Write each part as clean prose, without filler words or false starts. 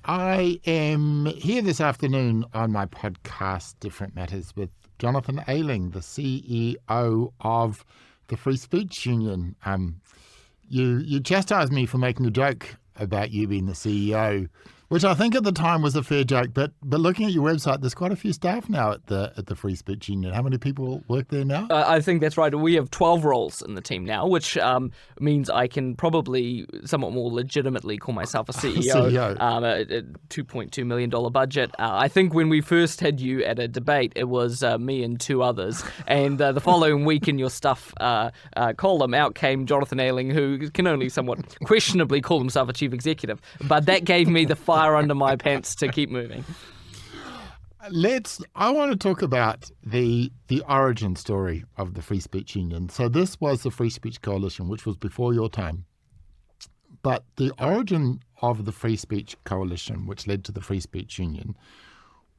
I am here this afternoon on my podcast, Different Matters, with Jonathan Ayling, the CEO of the Free Speech Union. You chastised me for making a joke about you being the CEO, which I think at the time was a fair joke. But looking at your website, there's quite a few staff now at the Free Speech Union. How many people work there now? I think that's right. We have 12 roles in the team now, which means I can probably somewhat more legitimately call myself a CEO. A $2.2 million budget. I think when we first had you at a debate, it was me and two others. And the following week in your stuff column, out came Jonathan Ayling, who can only somewhat questionably call himself a chief executive. But that gave me the fire under my pants to keep moving. I want to talk about the origin story of the Free Speech Union. So this was the Free Speech Coalition, which was before your time. But the origin of the Free Speech Coalition, which led to the Free Speech Union,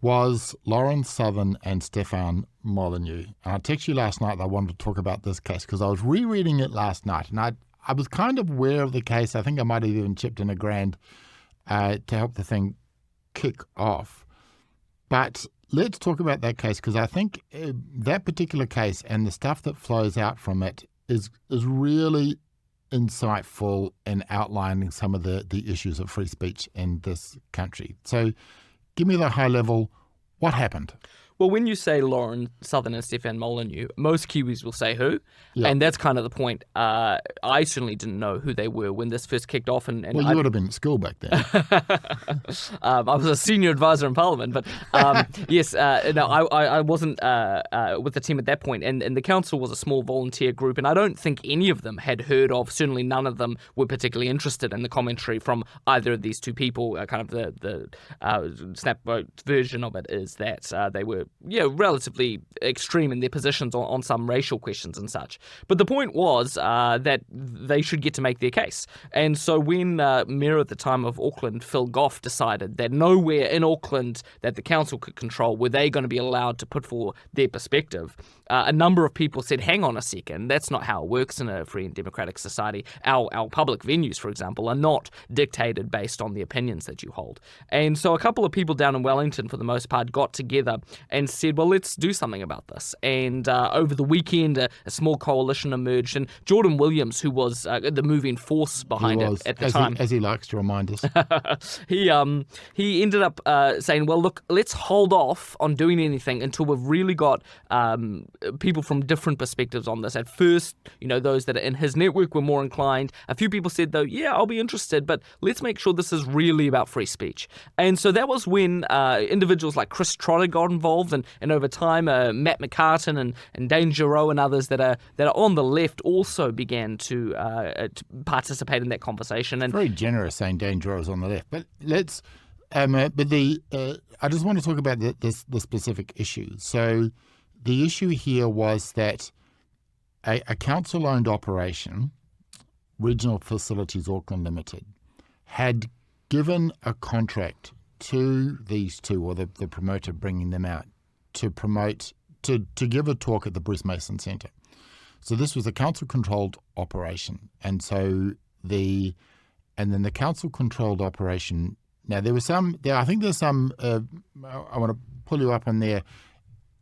was Lawrence Southern and Stefan Molyneux. And I texted you last night that I wanted to talk about this case because I was rereading it last night. And I was kind of aware of the case. I think I might have even chipped in $1,000 to help the thing kick off. But let's talk about that case because I think that particular case and the stuff that flows out from it is really insightful in outlining some of the issues of free speech in this country. So give me the high level, what happened? Well, when you say Lawrence Southern and Stefan Molyneux, most Kiwis will say who, Yeah. and that's kind of the point. I certainly didn't know who they were when this first kicked off. And well, you would have been at school back then. I was a senior advisor in Parliament, but yes, no, I wasn't with the team at that point, and the council was a small volunteer group, and I don't think any of them had heard of, certainly none of them were particularly interested in the commentary from either of these two people. Kind of the snapvote version of it is that they were relatively extreme in their positions on some racial questions and such. But the point was that they should get to make their case. And so when Mayor at the time of Auckland, Phil Goff, decided that nowhere in Auckland that the council could control were they going to be allowed to put forward their perspective, a number of people said, hang on a second, that's not how it works in a free and democratic society. Our public venues, for example, are not dictated based on the opinions that you hold. And so a couple of people down in Wellington, for the most part, got together and said, well, let's do something about this. And over the weekend, a small coalition emerged, and Jordan Williams, who was the moving force behind it at the time. As he likes to remind us. He ended up saying, well, look, let's hold off on doing anything until we've really got people from different perspectives on this. At first, those that are in his network were more inclined. A few people said, though, yeah, I'll be interested, but let's make sure this is really about free speech. And so that was when individuals like Chris Trotter got involved, and over time, Matt McCartan and Dane Giroux and others that are on the left also began to participate in that conversation. And very generous saying Dane Giroux is on the left, but let's. I just want to talk about the specific issue. So the issue here was that a council-owned operation, Regional Facilities Auckland Limited, had given a contract to these two, or the promoter bringing them out, to give a talk at the Bruce Mason Centre. So this was a council-controlled operation, and then the council-controlled operation. Now I think there's some. I want to pull you up on there.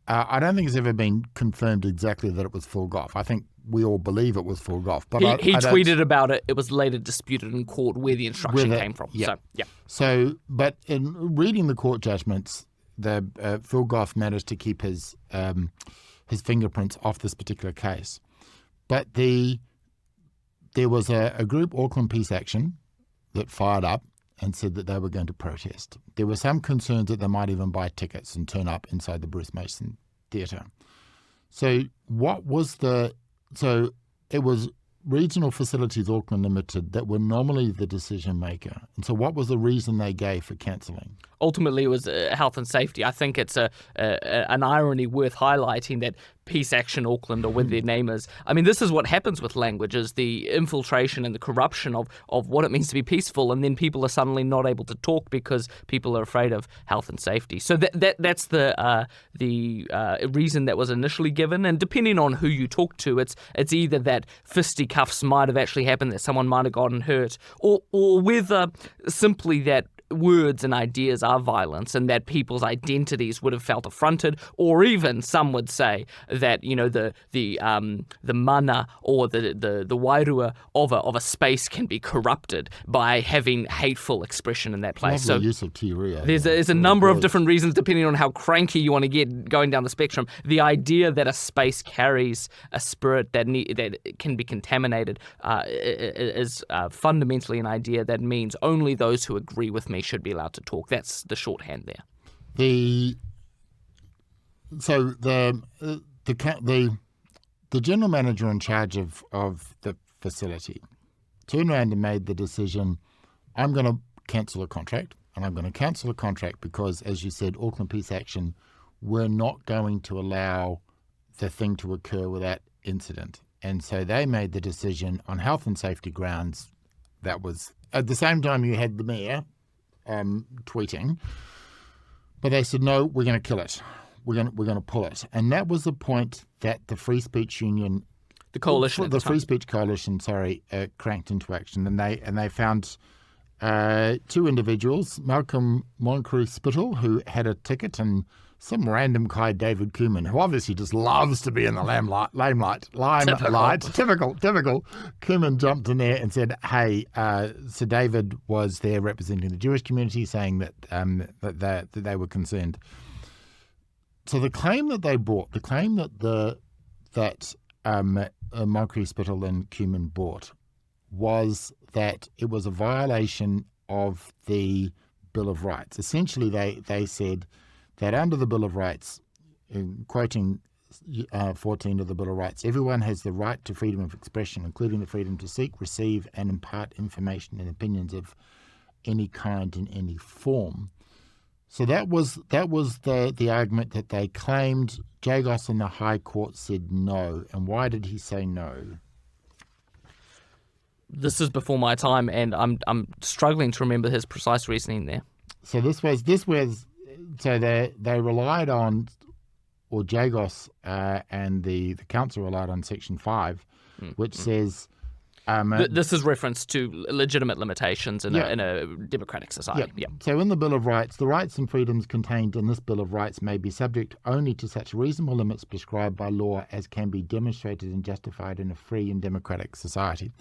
I don't think it's ever been confirmed exactly that it was Phil Goff. I think we all believe it was Phil Goff. But he tweeted about it. It was later disputed in court where the instruction came from. Yeah. So, yeah. So, but in reading the court judgments, the Phil Goff managed to keep his fingerprints off this particular case. But there was a group, Auckland Peace Action, that fired up and said that they were going to protest. There were some concerns that they might even buy tickets and turn up inside the Bruce Mason Theatre. So it was Regional Facilities Auckland Limited that were normally the decision maker. And so what was the reason they gave for cancelling? Ultimately, it was health and safety. I think it's an irony worth highlighting that Peace Action Auckland, or what their name is. I mean, this is what happens with language, is the infiltration and the corruption of what it means to be peaceful, and then people are suddenly not able to talk because people are afraid of health and safety. So that's the reason that was initially given, and depending on who you talk to, it's either that fisticuffs might have actually happened, that someone might have gotten hurt, or whether simply that words and ideas are violence, and that people's identities would have felt affronted, or even some would say that the mana or the wairua of a space can be corrupted by having hateful expression in that place. Lovely use of te reo. There's a number of different reasons depending on how cranky you want to get going down the spectrum. The idea that a space carries a spirit that can be contaminated is fundamentally an idea that means only those who agree with me should be allowed to talk. That's the shorthand there. The general manager in charge of the facility turned around and made the decision, I'm going to cancel a contract, and I'm going to cancel a contract because, as you said, Auckland Peace Action were not going to allow the thing to occur without incident. And so they made the decision on health and safety grounds. That was at the same time you had the mayor tweeting, but they said, no, we're going to kill it. We're going to pull it. And that was the point that the Free Speech Union, the coalition, the Free Speech Coalition, cranked into action, and they found two individuals, Malcolm Moncrew-Spittle, who had a ticket, and some random guy, David Cooman, who obviously just loves to be in the limelight. Typical. Cooman jumped in there and said, hey, so David was there representing the Jewish community, saying that that they were concerned. So the claim that they brought, the claim that Moncrew-Spittle and Cooman brought, was that it was a violation of the Bill of Rights. Essentially, they said that under the Bill of Rights, quoting 14 of the Bill of Rights, everyone has the right to freedom of expression, including the freedom to seek, receive, and impart information and opinions of any kind in any form. So that was the argument that they claimed. Jagos in the High Court said no. And why did he say no? This is before my time, and I'm struggling to remember his precise reasoning there. So this was so they relied on, or Jagos and the council relied on Section 5, which says this is reference to legitimate limitations in a democratic society. Yeah. So in the Bill of Rights, the rights and freedoms contained in this Bill of Rights may be subject only to such reasonable limits prescribed by law as can be demonstrated and justified in a free and democratic society.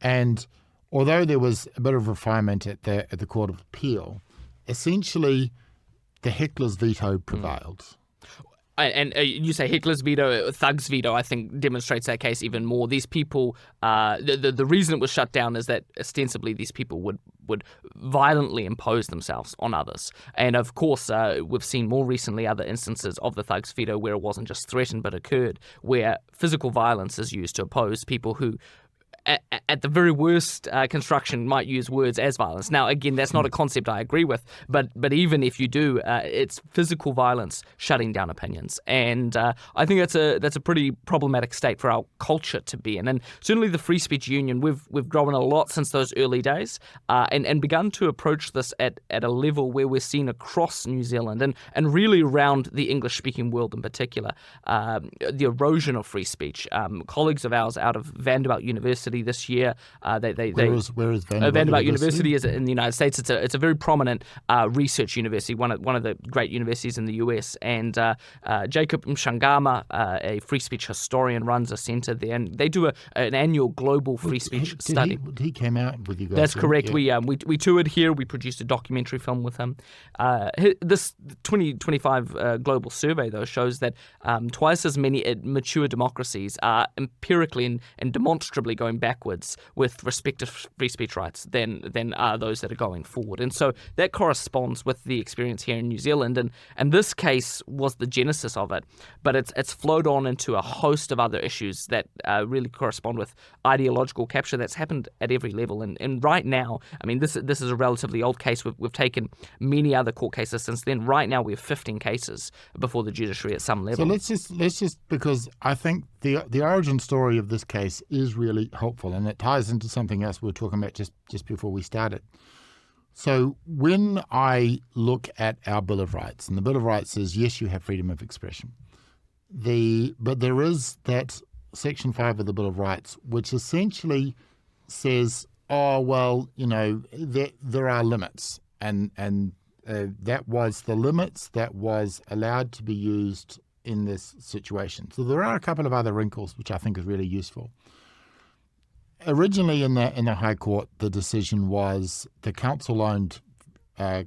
And although there was a bit of refinement at the Court of Appeal, essentially the heckler's veto prevailed. And you say heckler's veto, thug's veto, I think demonstrates that case even more. These people, the reason it was shut down is that ostensibly these people would violently impose themselves on others. And of course, we've seen more recently other instances of the thug's veto where it wasn't just threatened but occurred, where physical violence is used to oppose people who, at the very worst construction, might use words as violence. Now, again, that's not a concept I agree with, but even if you do, it's physical violence shutting down opinions. And I think that's a pretty problematic state for our culture to be in. And certainly the Free Speech Union, we've grown a lot since those early days and begun to approach this at a level where we're seen across New Zealand and really around the English-speaking world in particular, the erosion of free speech. Colleagues of ours out of Vanderbilt University this year. Where is Vanderbilt University is in the United States. It's a very prominent research university, one of the great universities in the US. And Jacob Mshangama, a free speech historian, runs a centre there, and they do an annual global free speech study. He came out with you guys. That's correct. Yeah. We toured here. We produced a documentary film with him. This 2025 global survey, though, shows that twice as many mature democracies are empirically and demonstrably going backwards with respect to free speech rights than are those that are going forward. And so that corresponds with the experience here in New Zealand. And this case was the genesis of it. But it's flowed on into a host of other issues that really correspond with ideological capture that's happened at every level. And right now, I mean, this is a relatively old case. We've taken many other court cases since then. Right now, we have 15 cases before the judiciary at some level. So let's just because I think the origin story of this case is really helpful, and it ties into something else we were talking about just before we started. So when I look at our Bill of Rights, and the Bill of Rights says, yes, you have freedom of expression. But there is that Section 5 of the Bill of Rights, which essentially says, oh, well, there are limits. that was the limits that was allowed to be used in this situation. So there are a couple of other wrinkles which I think is really useful. Originally in the High Court, the decision was the council-owned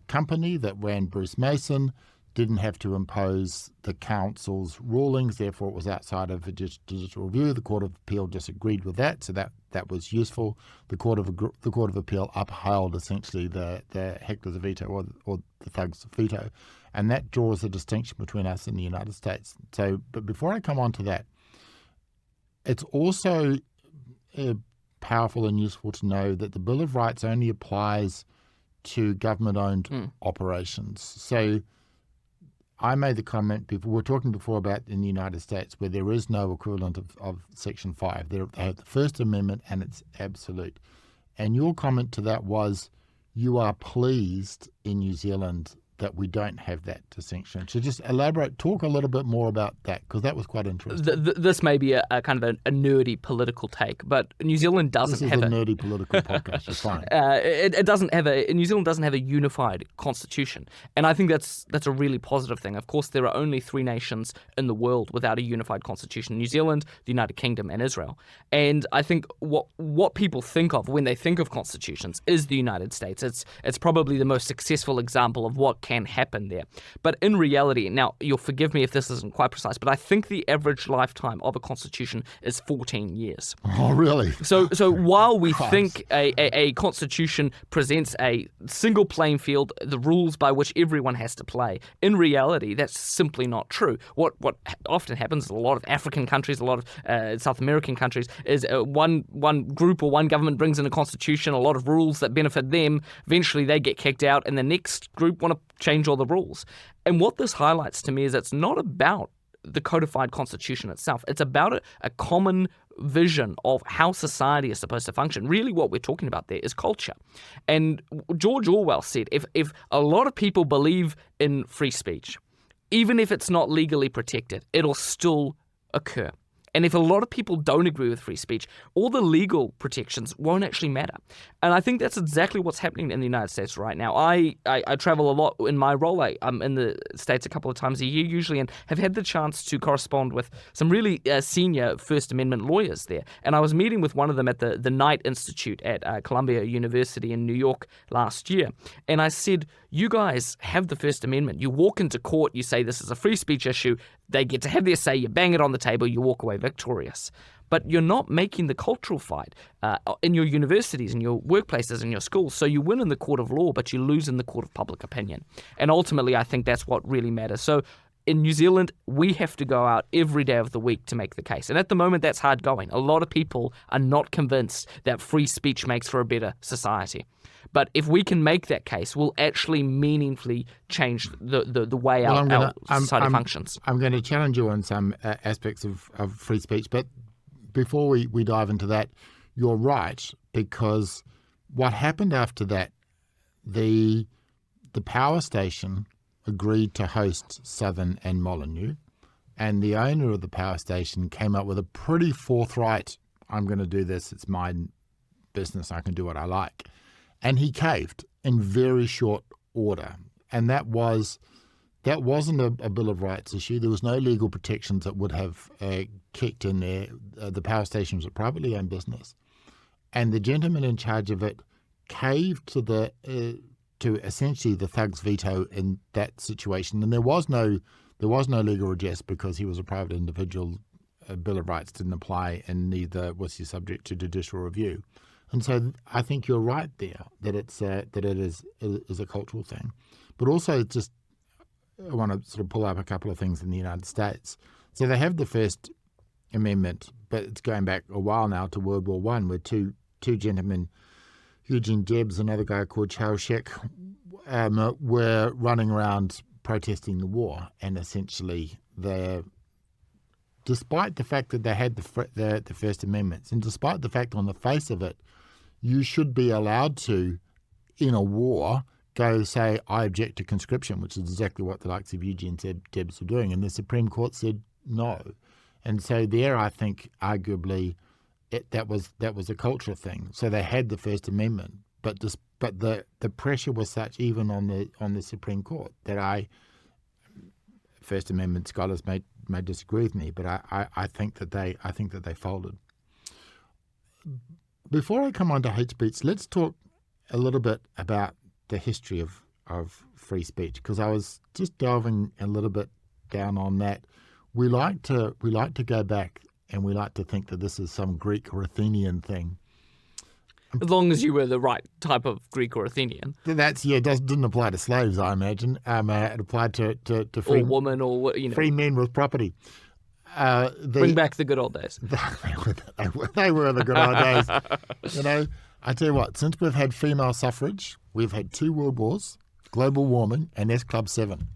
company that ran Bruce Mason didn't have to impose the council's rulings, therefore it was outside of a judicial review. The Court of Appeal disagreed with that, so that was useful. The Court of Appeal upheld essentially the heckler's veto or the thug's veto, and that draws a distinction between us and the United States. So, but before I come on to that, it's also powerful and useful to know that the Bill of Rights only applies to government-owned operations. So I made the comment before, we were talking before about in the United States where there is no equivalent of Section 5. They have the First Amendment and it's absolute. And your comment to that was you are pleased in New Zealand that we don't have that distinction. So just talk a little bit more about that, because that was quite interesting. This may be a kind of a nerdy political take, but New Zealand doesn't have a nerdy political podcast. You're fine. It doesn't have New Zealand doesn't have a unified constitution, and I think that's a really positive thing. Of course, there are only 3 nations in the world without a unified constitution: New Zealand, the United Kingdom, and Israel. And I think what people think of when they think of constitutions is the United States. It's probably the most successful example of what can happen there. But in reality, now you'll forgive me if this isn't quite precise, but I think the average lifetime of a constitution is 14 years. Oh, really? So while we think a constitution presents a single playing field, the rules by which everyone has to play, in reality, that's simply not true. What often happens in a lot of African countries, a lot of South American countries, is one group or one government brings in a constitution, a lot of rules that benefit them. Eventually, they get kicked out, and the next group want to change all the rules. And what this highlights to me is it's not about the codified constitution itself. It's about a common vision of how society is supposed to function. Really what we're talking about there is culture. And George Orwell said, if a lot of people believe in free speech, even if it's not legally protected, it'll still occur. And if a lot of people don't agree with free speech, all the legal protections won't actually matter. And I think that's exactly what's happening in the United States right now. I travel a lot in my role. I'm in the States a couple of times a year usually, and have had the chance to correspond with some really senior First Amendment lawyers there. And I was meeting with one of them at the Knight Institute at Columbia University in New York last year. And I said, you guys have the First Amendment. You walk into court, you say this is a free speech issue, they get to have their say, you bang it on the table, you walk away victorious. But you're not making the cultural fight in your universities, in your workplaces, in your schools. So you win in the court of law, but you lose in the court of public opinion. And ultimately, I think that's what really matters. So in New Zealand, we have to go out every day of the week to make the case. And at the moment, that's hard going. A lot of people are not convinced that free speech makes for a better society. But if we can make that case, we'll actually meaningfully change the way our society functions. I'm going to challenge you on some aspects of free speech. But before we dive into that, you're right, because what happened after that, the power station agreed to host Southern and Molyneux, and the owner of the power station came up with a pretty forthright, I'm going to do this, it's my business, I can do what I like. And he caved in very short order. And that wasn't a Bill of Rights issue. There was no legal protections that would have kicked in there. The power station was a privately owned business. And the gentleman in charge of it caved to essentially the thug's veto in that situation. And there was no legal redress because he was a private individual. A Bill of Rights didn't apply, and neither was he subject to judicial review. And so I think you're right there that it is a cultural thing, but also just I want to sort of pull up a couple of things in the United States. So they have the First Amendment, but it's going back a while now to World War I, where two gentlemen, Eugene Debs and another guy called Charles Scheck, were running around protesting the war, and essentially despite the fact that they had the First Amendments, and despite the fact on the face of it, you should be allowed to, in a war, go say, I object to conscription, which is exactly what the likes of Eugene Debs were doing. And the Supreme Court said no. And so there, I think, arguably, that was a cultural thing. So they had the First Amendment, but but the pressure was such even on the Supreme Court that First Amendment scholars may disagree with me, but I think that they folded. Before I come on to hate speech, let's talk a little bit about the history of free speech, because I was just delving a little bit down on that. We like to go back, and we like to think that this is some Greek or Athenian thing. As long as you were the right type of Greek or Athenian. Didn't apply to slaves, I imagine. It applied to free or women or free men with property. Bring back the good old days. They were the good old days. I tell you what, since we've had female suffrage, we've had 2 world wars, global warming, and S Club 7.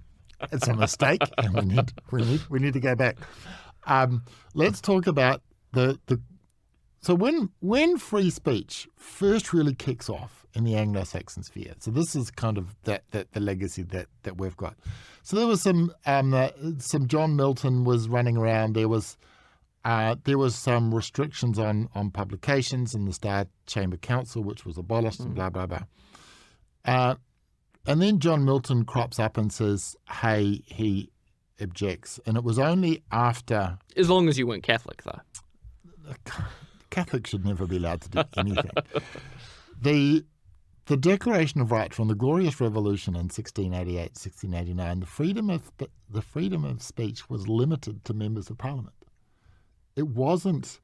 It's a mistake, and we need to go back. Let's talk about So when free speech first really kicks off in the Anglo-Saxon sphere, so this is kind of the legacy that we've got. So there was some John Milton was running around. There was some restrictions on publications in the Star Chamber Council, which was abolished, and blah blah blah. And then John Milton crops up and says, "Hey," he objects, and it was only after. As long as you weren't Catholic, though. Catholics should never be allowed to do anything. The Declaration of Rights from the Glorious Revolution in 1688, 1689, the freedom of speech was limited to members of Parliament. It wasn't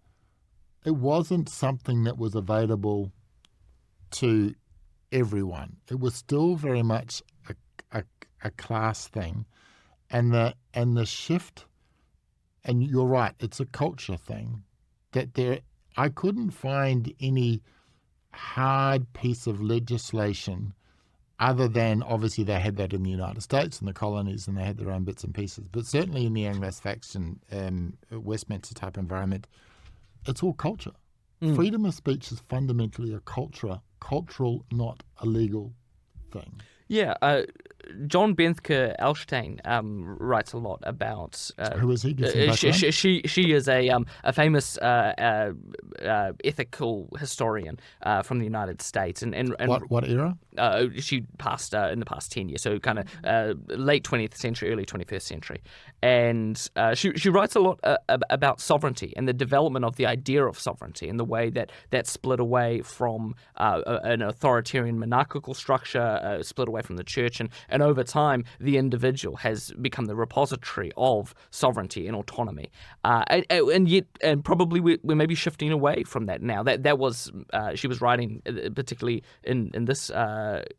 something that was available to everyone. It was still very much a class thing, and the shift. And you're right, it's a culture thing. I couldn't find any hard piece of legislation other than, obviously, they had that in the United States and the colonies, and they had their own bits and pieces. But certainly in the Anglo-Saxon Westminster type environment, it's all culture. Freedom of speech is fundamentally a cultural, not a legal thing. Yeah, John Benthke Elshtain writes a lot about. Who is he? She is a famous ethical historian from the United States, and what era? She passed in the past 10 years, so kind of late 20th century, early 21st century, and she writes a lot about sovereignty and the development of the idea of sovereignty and the way that split away from an authoritarian monarchical structure, split away from the church, and over time the individual has become the repository of sovereignty and autonomy, and probably we're maybe shifting away from that now. That was she was writing particularly in this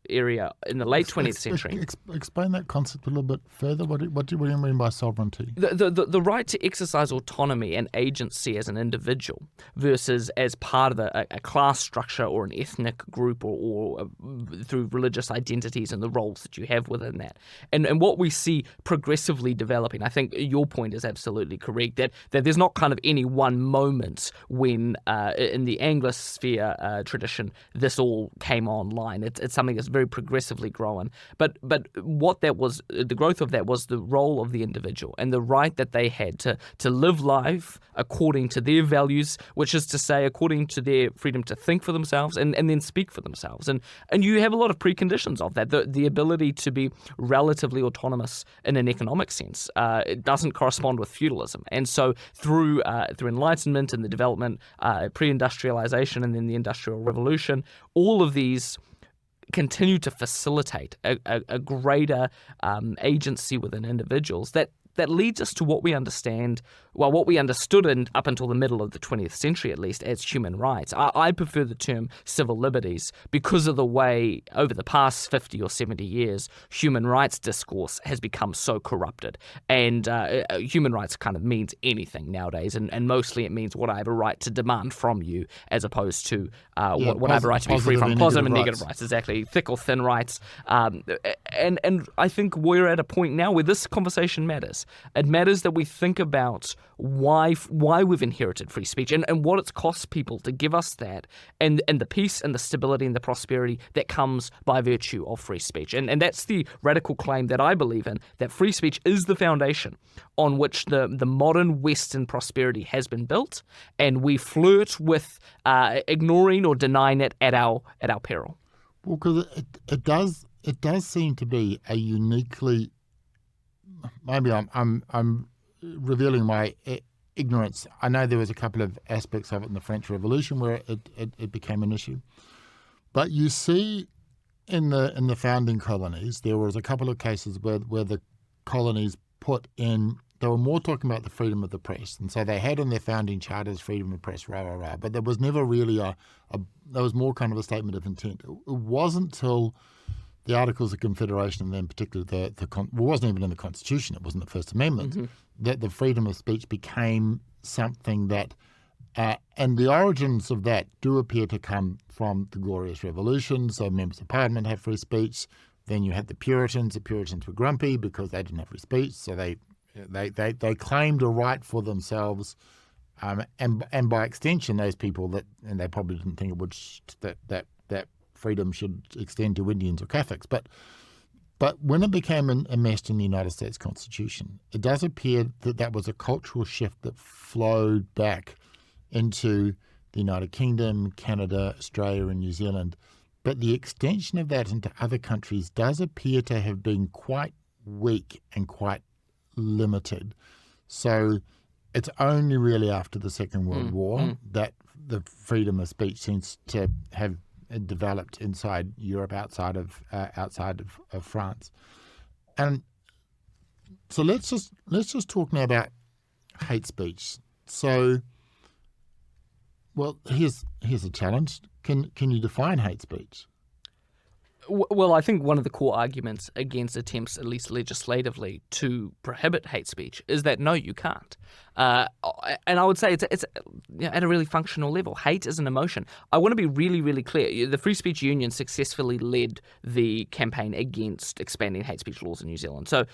area in the late 20th century. Explain that concept a little bit further. What do you mean by sovereignty? The right to exercise autonomy and agency as an individual versus as part of a class structure or an ethnic group or through religious identities and the roles that you have within that. And what we see progressively developing, I think your point is absolutely correct, that there's not kind of any one moment when in the Anglosphere tradition this all came online. It's something that's very progressively growing. But what that was, the growth of that was the role of the individual and the right that they had to live life according to their values, which is to say according to their freedom to think for themselves and then speak for themselves. And you have a lot of preconditions of that. The ability to be relatively autonomous in an economic sense. It doesn't correspond with feudalism. And so through Enlightenment and the development, pre-industrialization and then the Industrial Revolution, all of these continue to facilitate a greater agency within individuals that leads us to what we understand, what we understood up until the middle of the 20th century, at least, as human rights. I prefer the term civil liberties because of the way, over the past 50 or 70 years, human rights discourse has become so corrupted. And human rights kind of means anything nowadays, and mostly it means what I have a right to demand from you, as opposed to what I have a right to be free from. Positive and negative rights, exactly. Thick or thin rights. And I think we're at a point now where this conversation matters. It matters that we think about why we've inherited free speech and what it's cost people to give us that and the peace and the stability and the prosperity that comes by virtue of free speech. And that's the radical claim that I believe in, that free speech is the foundation on which the modern Western prosperity has been built, and we flirt with ignoring or denying it at our peril. Well, because it does seem to be a uniquely, maybe I'm revealing my ignorance. I know there was a couple of aspects of it in the French Revolution where it became an issue, but you see in the founding colonies there was a couple of cases where the colonies put in. They were more talking about the freedom of the press, and so they had in their founding charters freedom of press, rah rah rah. But there was never really there was more kind of a statement of intent. It wasn't till the Articles of Confederation, and then particularly it wasn't even in the Constitution. It wasn't the First Amendment that the freedom of speech became something that, and the origins of that do appear to come from the Glorious Revolution. So members of Parliament had free speech. Then you had the Puritans. The Puritans were grumpy because they didn't have free speech, so they claimed a right for themselves, and by extension, those people and they probably didn't think it would that freedom should extend to Indians or Catholics, but when it became enmeshed in the United States Constitution, it does appear that was a cultural shift that flowed back into the United Kingdom, Canada, Australia, and New Zealand. But the extension of that into other countries does appear to have been quite weak and quite limited. So it's only really after the Second World War that the freedom of speech seems to have developed inside Europe, outside of France. And so let's just talk now about hate speech. So, well, here's a challenge. Can you define hate speech? Well, I think one of the core arguments against attempts, at least legislatively, to prohibit hate speech is that no, you can't. And I would say it's at a really functional level. Hate is an emotion. I want to be really, really clear. The Free Speech Union successfully led the campaign against expanding hate speech laws in New Zealand. So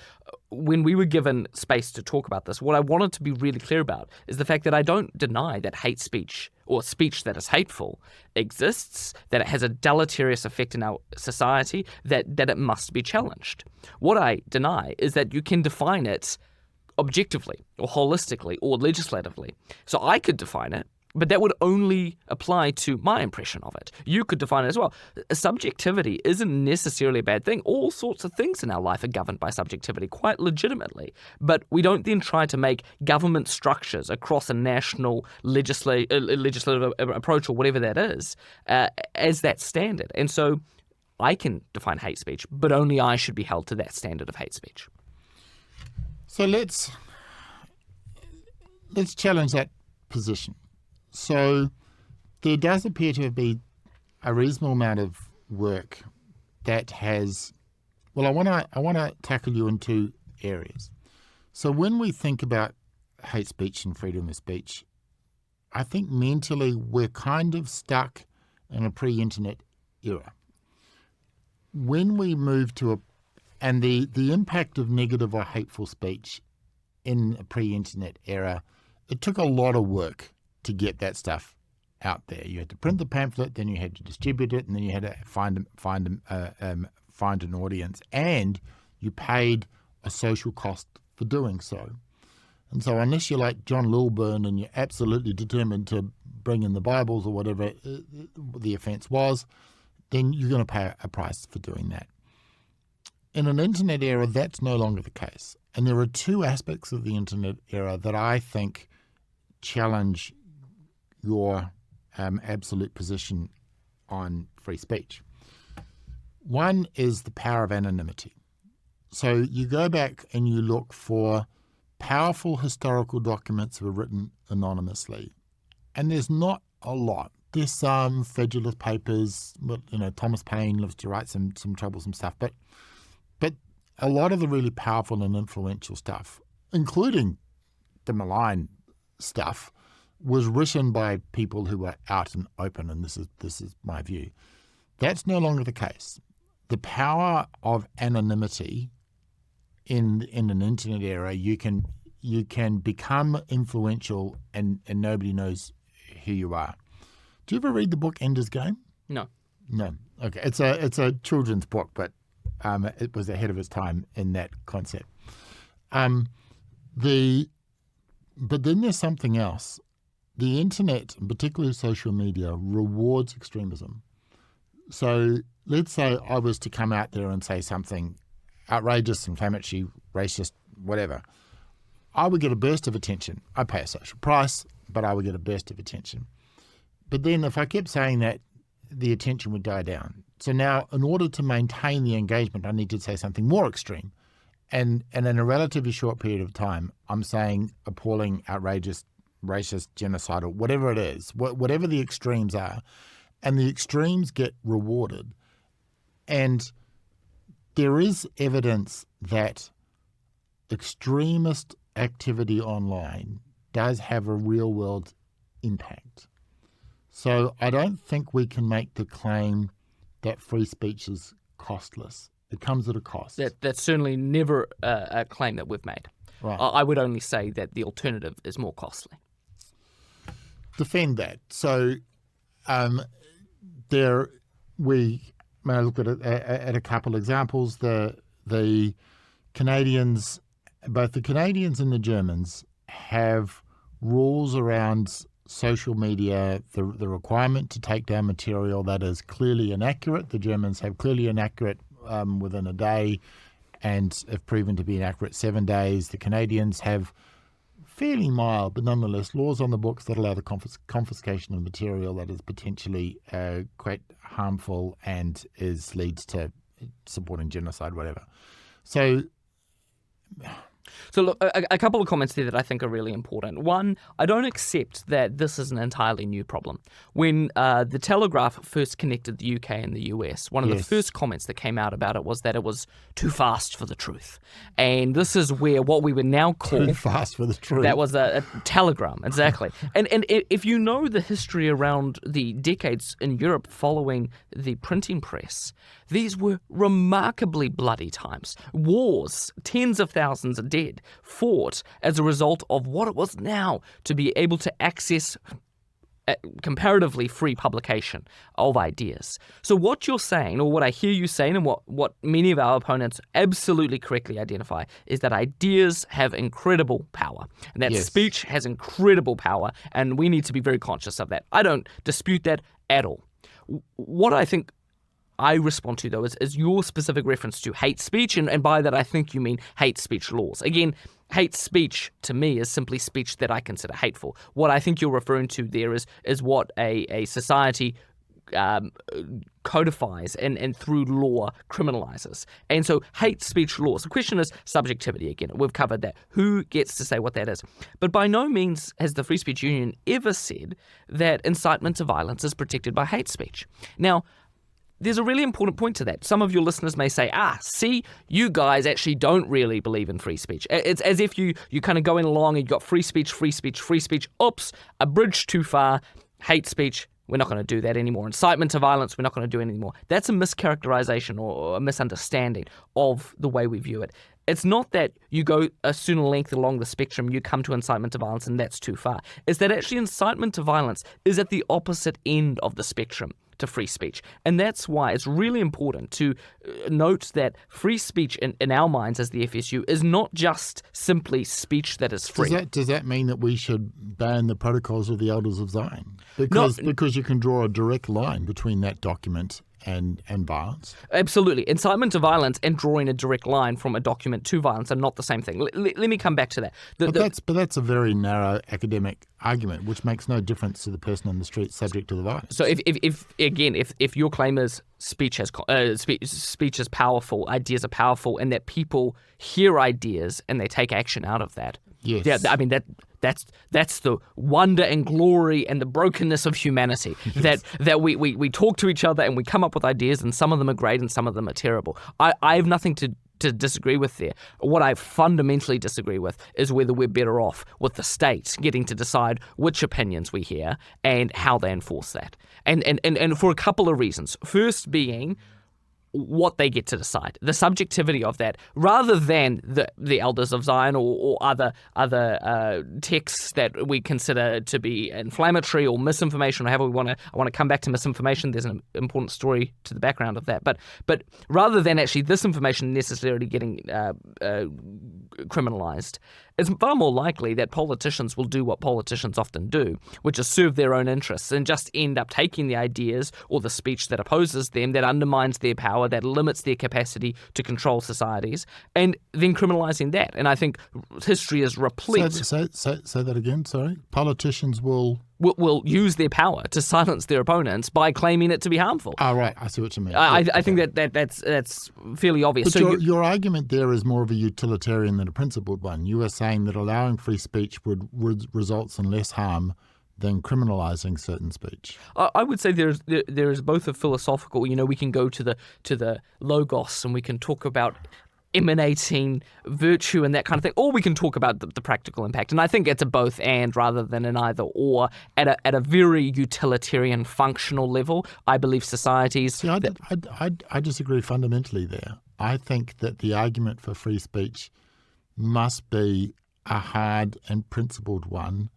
when we were given space to talk about this, what I wanted to be really clear about is the fact that I don't deny that hate speech or speech that is hateful exists, that it has a deleterious effect in our society, that it must be challenged. What I deny is that you can define it objectively or holistically or legislatively. So I could define it, but that would only apply to my impression of it. You could define it as well. Subjectivity isn't necessarily a bad thing. All sorts of things in our life are governed by subjectivity, quite legitimately. But we don't then try to make government structures across a national legislative approach, or whatever that is, as that standard. And so I can define hate speech, but only I should be held to that standard of hate speech. So let's challenge that position. So there does appear to be a reasonable amount of work that has. Well, I want to tackle you in two areas. So when we think about hate speech and freedom of speech, I think mentally we're kind of stuck in a pre-internet era. When we move to and the impact of negative or hateful speech in a pre-internet era, it took a lot of work to get that stuff out there. You had to print the pamphlet, then you had to distribute it, and then you had to find an audience, and you paid a social cost for doing so. And so unless you're like John Lilburn and you're absolutely determined to bring in the Bibles or whatever the offence was, then you're going to pay a price for doing that. In an internet era, that's no longer the case. And there are two aspects of the internet era that I think challenge your absolute position on free speech. One is the power of anonymity. So you go back and you look for powerful historical documents that were written anonymously, and there's not a lot. There's some fedulous papers, Thomas Paine loves to write some troublesome stuff, but a lot of the really powerful and influential stuff, including the malign stuff, was written by people who were out and open, and this is my view. That's no longer the case. The power of anonymity in an internet era, you can become influential and nobody knows who you are. Do you ever read the book Ender's Game? No. Okay. It's a children's book, but it was ahead of its time in that concept. But then there's something else. The internet, and particularly social media, rewards extremism. So let's say I was to come out there and say something outrageous, inflammatory, racist, whatever. I would get a burst of attention. I pay a social price, but I would get a burst of attention. But then if I kept saying that, the attention would die down. So now, in order to maintain the engagement, I need to say something more extreme. And in a relatively short period of time, I'm saying appalling, outrageous, racist, genocidal, whatever it is, whatever the extremes are. And the extremes get rewarded. And there is evidence that extremist activity online does have a real-world impact. So I don't think we can make the claim that free speech is costless. It comes at a cost. That's certainly never a claim that we've made. Right. I would only say that the alternative is more costly. Defend that. So we may look at a couple of examples. The Canadians, both the Canadians and the Germans, have rules around social media, the requirement to take down material that is clearly inaccurate. The Germans have clearly inaccurate within a day, and if proven to be inaccurate, 7 days. The Canadians have fairly mild, but nonetheless, laws on the books that allow the confiscation of material that is potentially quite harmful and leads to supporting genocide, whatever. So look, a couple of comments there that I think are really important. One, I don't accept that this is an entirely new problem. When the Telegraph first connected the UK and the US, one of the first comments that came out about it was that it was too fast for the truth. And this is where what we would now call... Too fast for the truth. That was a telegram, exactly. and if you know the history around the decades in Europe following the printing press, these were remarkably bloody times. Wars, tens of thousands of dead, fought as a result of what it was now to be able to access comparatively free publication of ideas. So what you're saying, or what I hear you saying, and what many of our opponents absolutely correctly identify, is that ideas have incredible power, and that speech has incredible power, and we need to be very conscious of that. I don't dispute that at all. What I think I respond to, though, is your specific reference to hate speech, and by that I think you mean hate speech laws. Again, hate speech to me is simply speech that I consider hateful. What I think you're referring to there is what a society codifies and through law criminalizes. And so hate speech laws. The question is subjectivity again. We've covered that. Who gets to say what that is? But by no means has the Free Speech Union ever said that incitement to violence is protected by hate speech. Now, there's a really important point to that. Some of your listeners may say, see, you guys actually don't really believe in free speech. It's as if you kind of going along and you've got free speech, free speech, free speech. Oops, a bridge too far. Hate speech, we're not going to do that anymore. Incitement to violence, we're not going to do it anymore. That's a mischaracterization or a misunderstanding of the way we view it. It's not that you go a certain length along the spectrum, you come to incitement to violence and that's too far. It's that actually incitement to violence is at the opposite end of the spectrum to free speech. And that's why it's really important to note that free speech in our minds as the FSU is not just simply speech that is free. Does that mean that we should ban the Protocols of the Elders of Zion? Because you can draw a direct line between that document and violence? Absolutely. Incitement to violence and drawing a direct line from a document to violence are not the same thing. Let me come back to that. But that's a very narrow academic argument, which makes no difference to the person on the street subject to the violence. So if your claim is speech is powerful, ideas are powerful, and that people hear ideas and they take action out of that. Yes. Yeah, I mean that's the wonder and glory and the brokenness of humanity. Yes. That we talk to each other and we come up with ideas, and some of them are great and some of them are terrible. I have nothing to disagree with there. What I fundamentally disagree with is whether we're better off with the states getting to decide which opinions we hear and how they enforce that. And for a couple of reasons. First being, what they get to decide, the subjectivity of that, rather than the Elders of Zion or other texts that we consider to be inflammatory or misinformation, or however I want to come back to misinformation. There's an important story to the background of that, but rather than actually this information necessarily getting criminalized, it's far more likely that politicians will do what politicians often do, which is serve their own interests and just end up taking the ideas or the speech that opposes them, that undermines their power, that limits their capacity to control societies, and then criminalizing that. And I think history is replete. Say that again, sorry. Politicians will use their power to silence their opponents by claiming it to be harmful. Oh, right. I see what you mean. I think that's fairly obvious. But so your argument there is more of a utilitarian than a principled one. You are saying that allowing free speech would results in less harm than criminalizing certain speech. I would say there is both a philosophical. We can go to the logos and we can talk about emanating virtue and that kind of thing, or we can talk about the practical impact. And I think it's a both and rather than an either or. At a very utilitarian functional level, I believe societies. See, I disagree fundamentally there. I think that the argument for free speech must be a hard and principled one,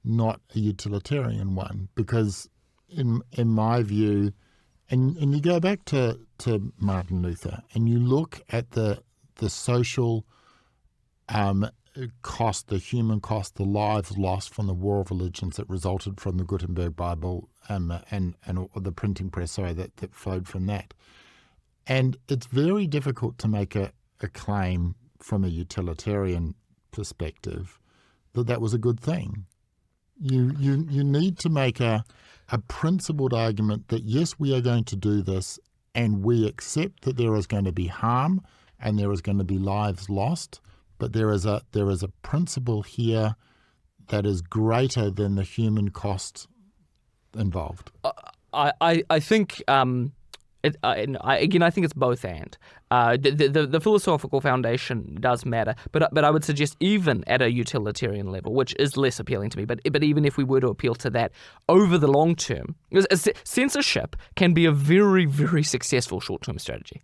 not a utilitarian one, because in my view, and you go back to Martin Luther and you look at the social cost, the human cost, the lives lost from the war of religions that resulted from the Gutenberg Bible and the printing press, that flowed from that. And it's very difficult to make a claim from a utilitarian perspective that was a good thing. You need to make a principled argument that, yes, we are going to do this and we accept that there is going to be harm and there is going to be lives lost, but there is a principle here that is greater than the human cost involved. I think I think it's both and. The philosophical foundation does matter, but I would suggest even at a utilitarian level, which is less appealing to me, but even if we were to appeal to that over the long term, censorship can be a very, very successful short-term strategy.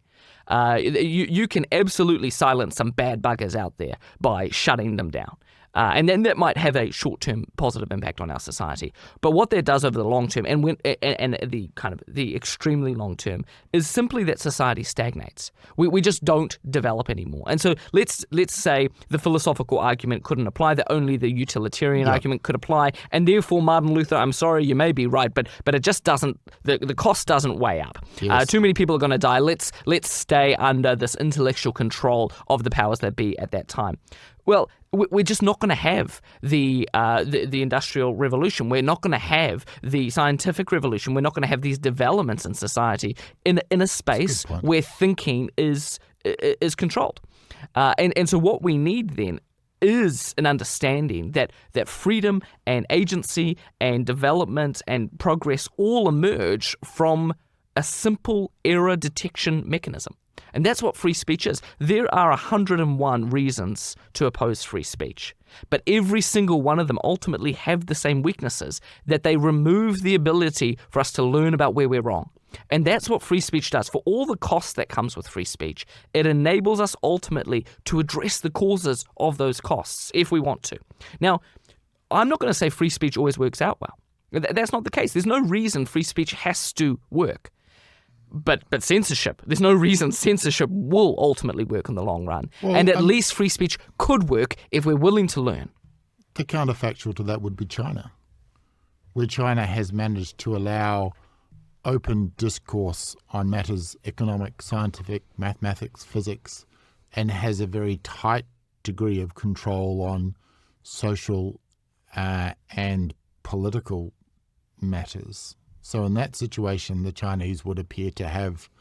You can absolutely silence some bad buggers out there by shutting them down. And then that might have a short-term positive impact on our society. But what that does over the long term, and the extremely long term, is simply that society stagnates. We just don't develop anymore. And so let's say the philosophical argument couldn't apply, that only the utilitarian argument could apply, and therefore Martin Luther, I'm sorry, you may be right, but it just doesn't. The cost doesn't weigh up. Yes. Too many people are going to die. Let's stay under this intellectual control of the powers that be at that time. Well, we're just not going to have the Industrial Revolution. We're not going to have the Scientific Revolution. We're not going to have these developments in society in a space where thinking is controlled. And so what we need then is an understanding that freedom and agency and development and progress all emerge from a simple error detection mechanism. And that's what free speech is. There are 101 reasons to oppose free speech, but every single one of them ultimately have the same weaknesses, that they remove the ability for us to learn about where we're wrong. And that's what free speech does. For all the cost that comes with free speech, it enables us ultimately to address the causes of those costs if we want to. Now, I'm not going to say free speech always works out well. That's not the case. There's no reason free speech has to work. But censorship, there's no reason censorship will ultimately work in the long run. Well, and at least free speech could work if we're willing to learn. The counterfactual to that would be China, where China has managed to allow open discourse on matters economic, scientific, mathematics, physics, and has a very tight degree of control on social and political matters. So in that situation, the Chinese would appear to have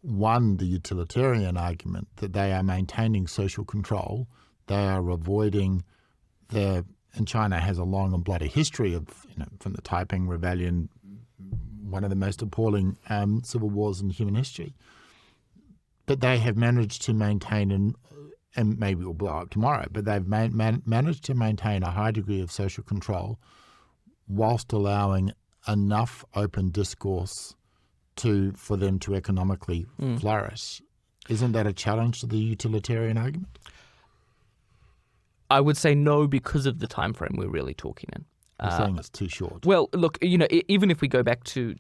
won the utilitarian argument that they are maintaining social control. They are avoiding and China has a long and bloody history of, from the Taiping Rebellion, one of the most appalling civil wars in human history. But they have managed to maintain, and maybe it will blow up tomorrow, but they've managed to maintain a high degree of social control whilst allowing enough open discourse for them to economically flourish. Isn't that a challenge to the utilitarian argument? I would say no, because of the time frame we're really talking in. You're saying it's too short. Well, look, even if we go back to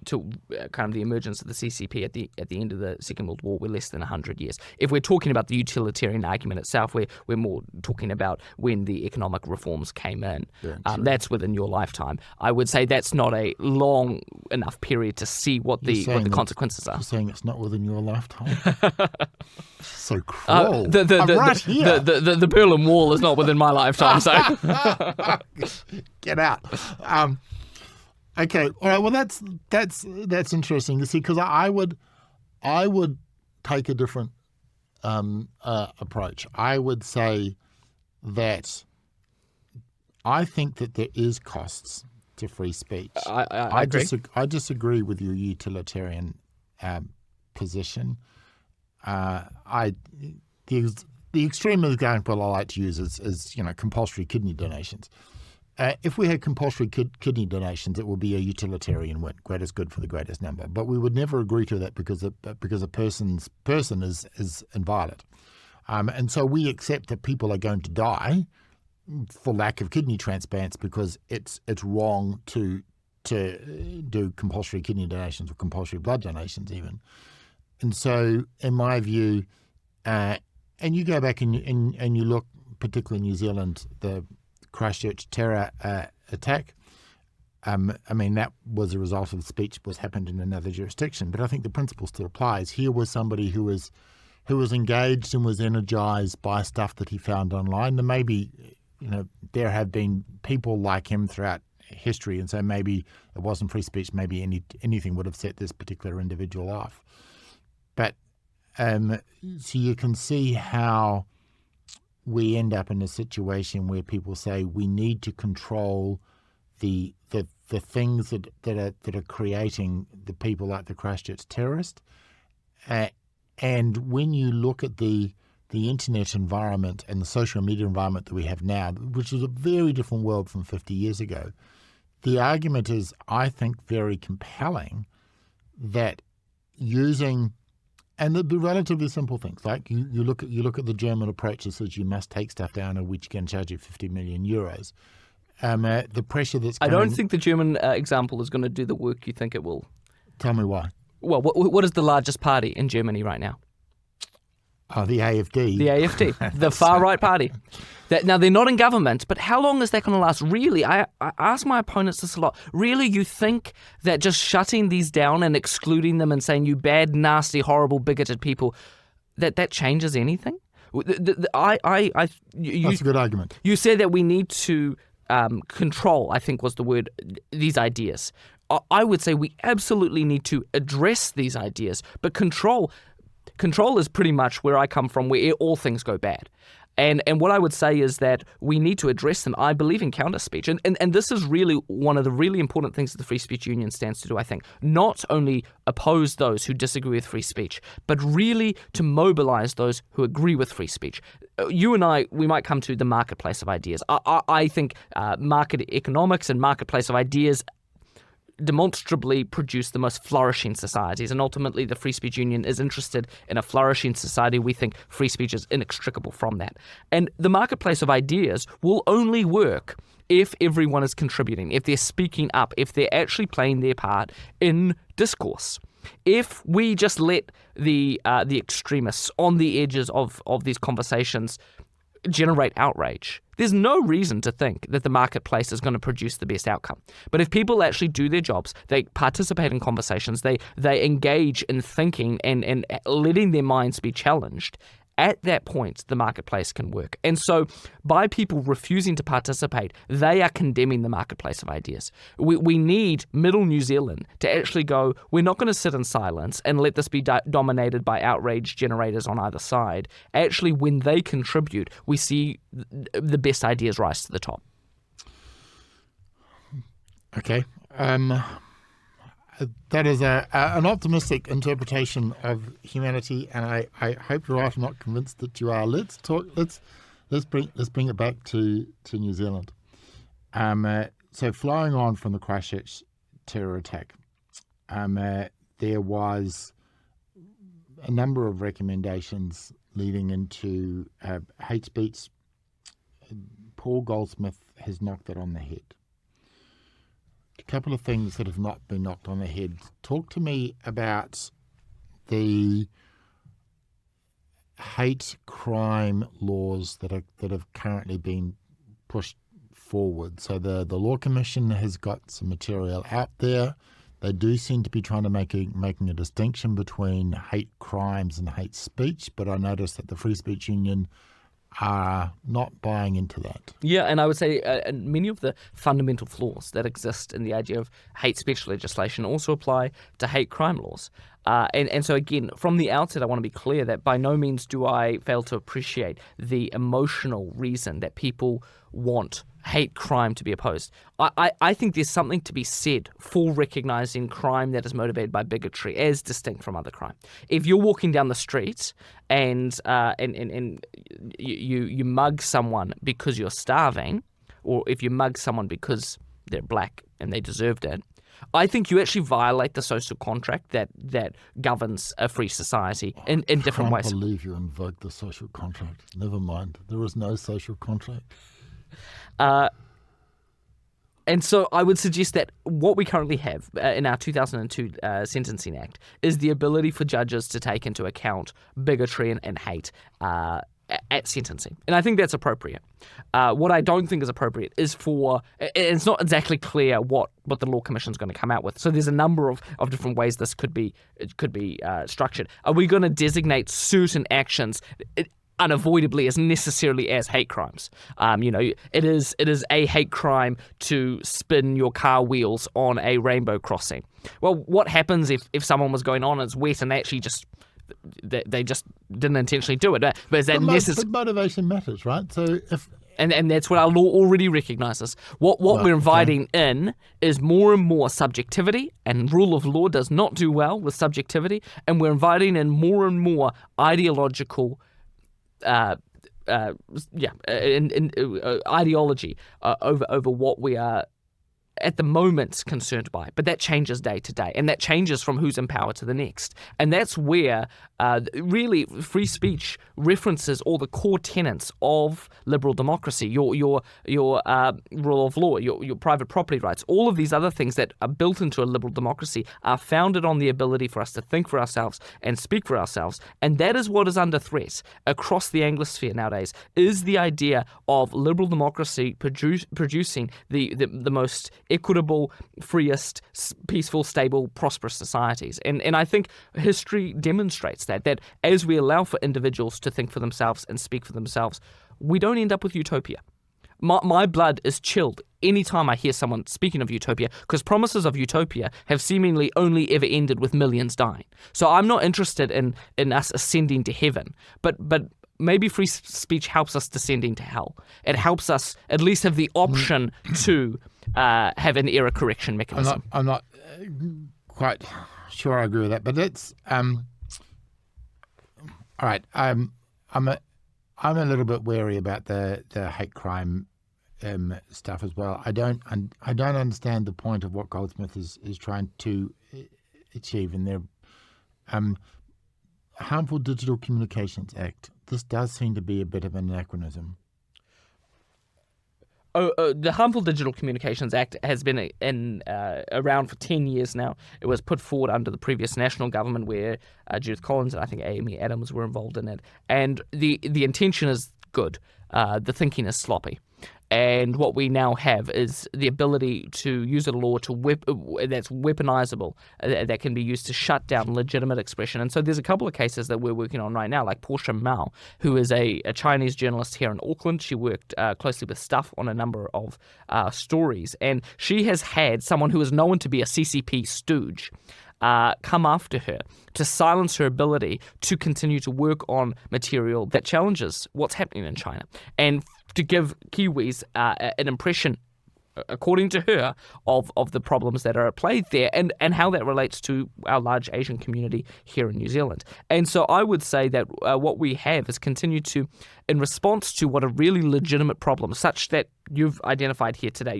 kind of the emergence of the CCP at the end of the Second World War, we're less than 100 years. If we're talking about the utilitarian argument itself, we're more talking about when the economic reforms came in. Yeah, that's within your lifetime. I would say that's not a long enough period to see what the consequences are. You're saying it's not within your lifetime? So cruel. I'm right here. The Berlin Wall is not within my lifetime, so get out. Okay, all right. Well, that's interesting to see, because I would take a different approach. I would say that I think that there is costs to free speech. I agree. I disagree with your utilitarian position. The extreme example I like to use is compulsory kidney donations. If we had compulsory kidney donations, it would be a utilitarian win, greatest good for the greatest number. But we would never agree to that because a person is inviolate, and so we accept that people are going to die for lack of kidney transplants because it's wrong to do compulsory kidney donations or compulsory blood donations even. And so, in my view, and you go back and you look, particularly in New Zealand, the Christchurch terror attack. I mean, that was a result of speech that happened in another jurisdiction, but I think the principle still applies. Here was somebody who was engaged and was energized by stuff that he found online. And maybe, there have been people like him throughout history, and so maybe it wasn't free speech. Maybe anything would have set this particular individual off. But so you can see how we end up in a situation where people say we need to control the things that are creating the people like the Christchurch terrorist. And when you look at the internet environment and the social media environment that we have now, which is a very different world from 50 years ago, the argument is, I think, very compelling that using. And the relatively simple things, like you look at the German approach that says you must take stuff down or which can charge you 50 million euros. The pressure that's coming, I don't think the German example is going to do the work you think it will. Tell me why. Well, what is the largest party in Germany right now? Oh, the AfD. The AfD, the far-right party. Now, they're not in government, but how long is that going to last? Really, I ask my opponents this a lot. Really, you think that just shutting these down and excluding them and saying, you bad, nasty, horrible, bigoted people, that changes anything? That's a good argument. You said that we need to control, I think was the word, these ideas. I would say we absolutely need to address these ideas, but control is pretty much where I come from, where all things go bad. And what I would say is that we need to address them. I believe in counter speech. And this is really one of the really important things that the Free Speech Union stands to do, I think. Not only oppose those who disagree with free speech, but really to mobilize those who agree with free speech. You and I, we might come to the marketplace of ideas. I think market economics and marketplace of ideas demonstrably produce the most flourishing societies, and ultimately the Free Speech Union is interested in a flourishing society. We think free speech is inextricable from that. And the marketplace of ideas will only work if everyone is contributing, if they're speaking up, if they're actually playing their part in discourse. If we just let the extremists on the edges of these conversations generate outrage, there's no reason to think that the marketplace is going to produce the best outcome. But if people actually do their jobs, they participate in conversations, they engage in thinking and letting their minds be challenged, at that point, the marketplace can work. And so by people refusing to participate, they are condemning the marketplace of ideas. We need middle New Zealand to actually go, we're not going to sit in silence and let this be dominated by outrage generators on either side. Actually, when they contribute, we see the best ideas rise to the top. Okay. That is an optimistic interpretation of humanity, and I hope you're right. I'm not convinced that you are. Let's bring it back to New Zealand. So flying on from the Christchurch terror attack, there was a number of recommendations leading into hate speech. Paul Goldsmith has knocked it on the head. A couple of things that have not been knocked on the head. Talk to me about the hate crime laws that have currently been pushed forward. So the Law Commission has got some material out there. They do seem to be trying to making a distinction between hate crimes and hate speech, but I noticed that the Free Speech Union are not buying into that. Yeah, and I would say many of the fundamental flaws that exist in the idea of hate speech legislation also apply to hate crime laws. And so again, from the outset, I want to be clear that by no means do I fail to appreciate the emotional reason that people want hate crime to be opposed. I think there's something to be said for recognizing crime that is motivated by bigotry as distinct from other crime. If you're walking down the street and you mug someone because you're starving, or if you mug someone because they're black and they deserved it, I think you actually violate the social contract that governs a free society in different ways. I can't believe you invoked the social contract. Never mind. There is no social contract. And so I would suggest that what we currently have in our 2002 Sentencing Act is the ability for judges to take into account bigotry and hate at sentencing. And I think that's appropriate. What I don't think is appropriate is it's not exactly clear what the Law Commission is going to come out with. So there's a number of different ways this could be structured. Are we going to designate certain actions unavoidably as necessarily as hate crimes? It is a hate crime to spin your car wheels on a rainbow crossing. Well, what happens if someone was going on and it's wet and they just didn't intentionally do it? But is that necessary? But motivation matters, right? So if and that's what our law already recognises. What we're inviting in is more and more subjectivity, and rule of law does not do well with subjectivity, and we're inviting in more and more ideological ideology over what we are at the moment concerned by. But that changes day to day, and that changes from who's in power to the next. And that's where really free speech references all the core tenets of liberal democracy, your rule of law, your private property rights, all of these other things that are built into a liberal democracy are founded on the ability for us to think for ourselves and speak for ourselves. And that is what is under threat across the Anglosphere nowadays, is the idea of liberal democracy producing the most equitable, freest, peaceful, stable, prosperous societies. And I think history demonstrates that as we allow for individuals to think for themselves and speak for themselves, we don't end up with utopia. My blood is chilled anytime I hear someone speaking of utopia, because promises of utopia have seemingly only ever ended with millions dying. So I'm not interested in us ascending to heaven, but maybe free speech helps us descending to hell. It helps us at least have the option to have an error correction mechanism. I'm not quite sure I agree with that, but it's all right. I'm a little bit wary about the hate crime stuff as well. I don't understand the point of what Goldsmith is trying to achieve in their Harmful Digital Communications Act. This does seem to be a bit of an anachronism. The Harmful Digital Communications Act has been around for 10 years now. It was put forward under the previous national government where Judith Collins and I think Amy Adams were involved in it. And the intention is good. The thinking is sloppy. And what we now have is the ability to use a law that's weaponizable, that can be used to shut down legitimate expression. And so there's a couple of cases that we're working on right now, like Portia Mao, who is a Chinese journalist here in Auckland. She worked closely with Stuff on a number of stories. And she has had someone who is known to be a CCP stooge come after her to silence her ability to continue to work on material that challenges what's happening in China, and to give Kiwis an impression, according to her, of the problems that are at play there, and how that relates to our large Asian community here in New Zealand. And so I would say that what we have is continued to, in response to what are really legitimate problems, such that you've identified here today.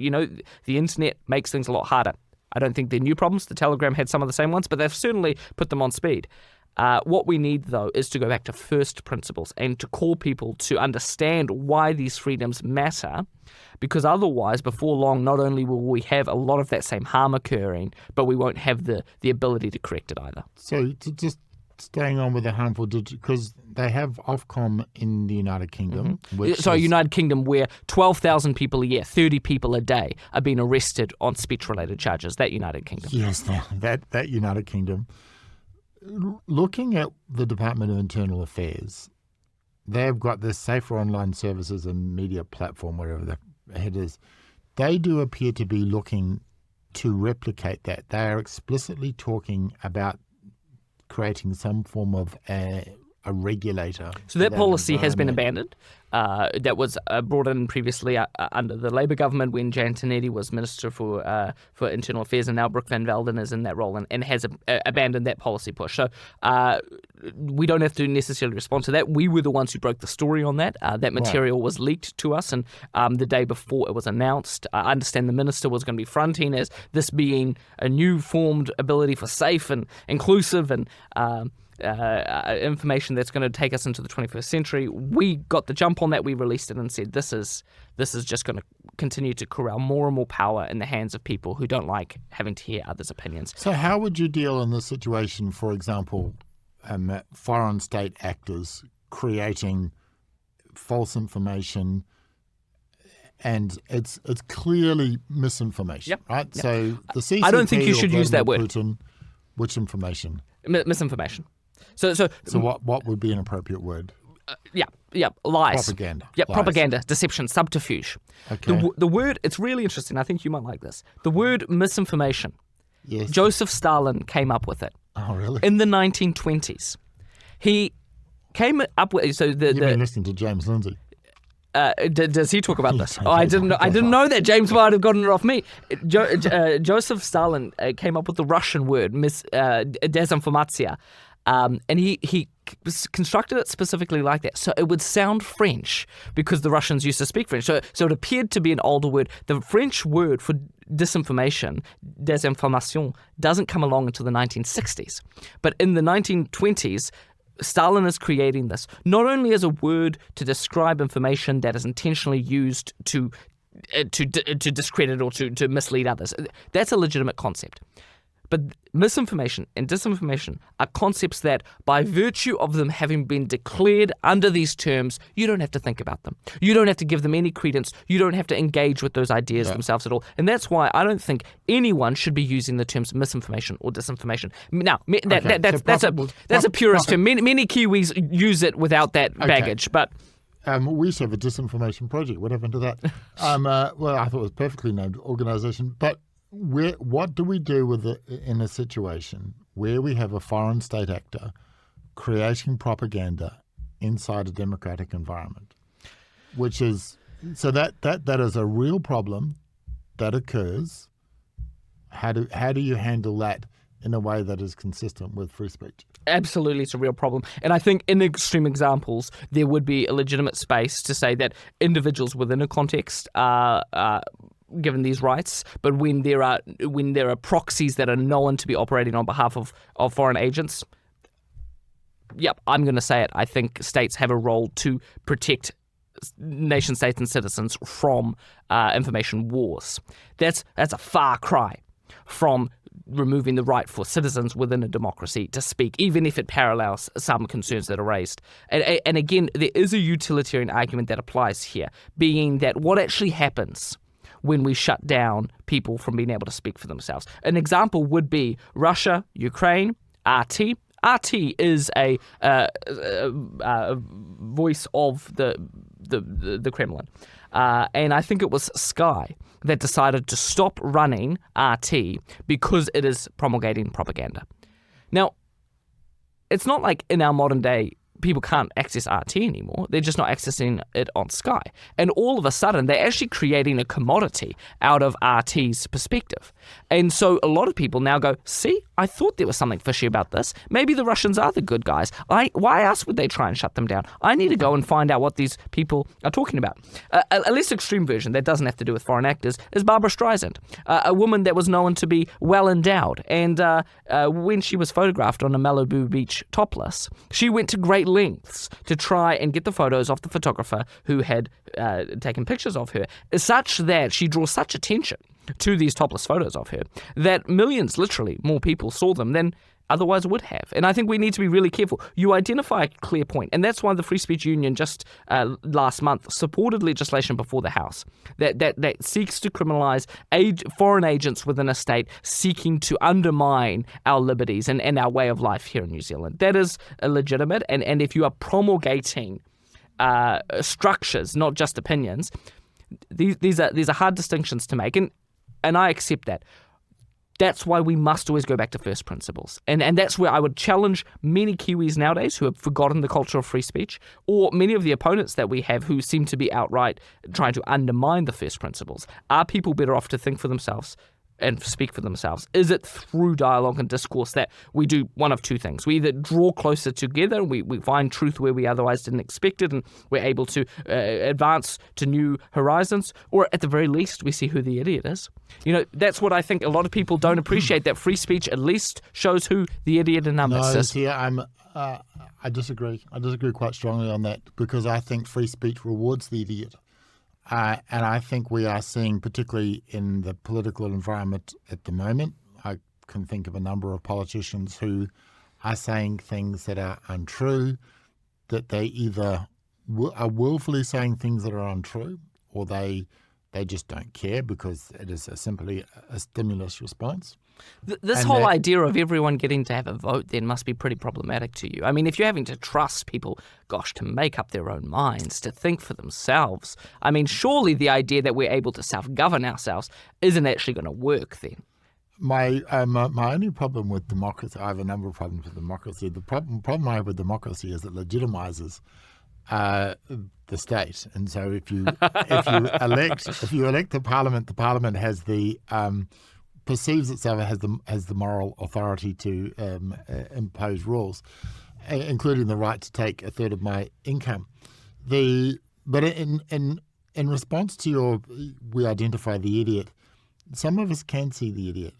The internet makes things a lot harder. I don't think they're new problems. The Telegram had some of the same ones, but they've certainly put them on speed. What we need, though, is to go back to first principles and to call people to understand why these freedoms matter, because otherwise, before long, not only will we have a lot of that same harm occurring, but we won't have the ability to correct it either. So just staying on with the harmful digital, because they have Ofcom in the United Kingdom. United Kingdom, where 12,000 people a year, 30 people a day, are being arrested on speech-related charges. That United Kingdom. Yes, that United Kingdom. Looking at the Department of Internal Affairs, they've got this Safer Online Services and Media Platform, whatever the head is. They do appear to be looking to replicate that. They are explicitly talking about creating some form of a regulator. So that policy has been abandoned. That was brought in previously under the Labour government when Jan Tinetti was Minister for Internal Affairs, and now Brooke Van Velden is in that role and has abandoned that policy push. So we don't have to necessarily respond to that. We were the ones who broke the story on that. That material was leaked to us, and the day before it was announced, I understand the Minister was going to be fronting as this being a new formed ability for safe and inclusive and information that's going to take us into the 21st century. We got the jump on that. We released it and said this is just going to continue to corral more and more power in the hands of people who don't like having to hear others' opinions. So how would you deal in this situation, for example, foreign state actors creating false information, and it's clearly misinformation, right? Yep. So the CCP, I don't think you should use that word. Putin, which information? Misinformation. So what would be an appropriate word? Lies. Propaganda. Yeah, lies. Propaganda, deception, subterfuge. Okay. The word, it's really interesting. I think you might like this. The word misinformation. Yes. Joseph Stalin came up with it. Oh, really? In the 1920s. He came up with... So You've been listening to James Lindsay. Does he talk about this? I didn't know that. James might have gotten it off me. Joseph Stalin came up with the Russian word, desinformatia. And he constructed it specifically like that. So it would sound French because the Russians used to speak French. So it appeared to be an older word. The French word for disinformation, désinformation, doesn't come along until the 1960s. But in the 1920s, Stalin is creating this not only as a word to describe information that is intentionally used to discredit or to mislead others. That's a legitimate concept. But misinformation and disinformation are concepts that, by virtue of them having been declared under these terms, you don't have to think about them. You don't have to give them any credence. You don't have to engage with those ideas themselves at all. And that's why I don't think anyone should be using the terms misinformation or disinformation. Now, that's a purist term. Many Kiwis use it without that baggage, but... we used to have a disinformation project. What happened to that? Well, I thought it was a perfectly named organisation, but what do we do with it in a situation where we have a foreign state actor creating propaganda inside a democratic environment, which is so that is a real problem that occurs. How do you handle that in a way that is consistent with free speech? Absolutely, it's a real problem. And I think in extreme examples, there would be a legitimate space to say that individuals within a context are given these rights, but when there are proxies that are known to be operating on behalf of foreign agents, I'm going to say it. I think states have a role to protect nation states and citizens from information wars. That's a far cry from removing the right for citizens within a democracy to speak, even if it parallels some concerns that are raised. And again, there is a utilitarian argument that applies here, being that what actually happens when we shut down people from being able to speak for themselves. An example would be Russia, Ukraine, RT. RT is a voice of the Kremlin. And I think it was Sky that decided to stop running RT because it is promulgating propaganda. Now, it's not like in our modern day people can't access RT anymore. They're just not accessing it on Sky. And all of a sudden, they're actually creating a commodity out of RT's perspective. And so a lot of people now go, see, I thought there was something fishy about this. Maybe the Russians are the good guys. Why else would they try and shut them down? I need to go and find out what these people are talking about. A less extreme version that doesn't have to do with foreign actors is Barbara Streisand, a woman that was known to be well endowed. And when she was photographed on a Malibu beach topless, she went to great lengths to try and get the photos of the photographer who had taken pictures of her, such that she draws such attention to these topless photos of her that millions, literally, more people saw them than otherwise would have. And I think we need to be really careful. You identify a clear point, and that's why the Free Speech Union just last month supported legislation before the House that seeks to criminalise foreign agents within a state seeking to undermine our liberties and our way of life here in New Zealand. That is legitimate, and if you are promulgating structures, not just opinions, these are hard distinctions to make, and I accept that. That's why we must always go back to first principles. And that's where I would challenge many Kiwis nowadays who have forgotten the culture of free speech, or many of the opponents that we have who seem to be outright trying to undermine the first principles. Are people better off to think for themselves and speak for themselves? Is it through dialogue and discourse that we do one of two things? We either draw closer together, we find truth where we otherwise didn't expect it, and we're able to advance to new horizons, or at the very least, we see who the idiot is. You know, that's what I think a lot of people don't appreciate, that free speech at least shows who the idiot in our midst is. I disagree. I disagree quite strongly on that, because I think free speech rewards the idiot. And I think we are seeing, particularly in the political environment at the moment, I can think of a number of politicians who are saying things that are untrue, that they either are willfully saying things that are untrue, or they just don't care because it is simply a stimulus response. This whole idea of everyone getting to have a vote then must be pretty problematic to you. I mean, if you're having to trust people, to make up their own minds, to think for themselves, I mean, surely the idea that we're able to self-govern ourselves isn't actually going to work then. My only problem with democracy, I have a number of problems with democracy. The problem I have with democracy is it legitimizes the state, and so if you elect the parliament has the perceives itself has the moral authority to impose rules, including the right to take a third of my income. But in response to we identify the idiot, some of us can see the idiot,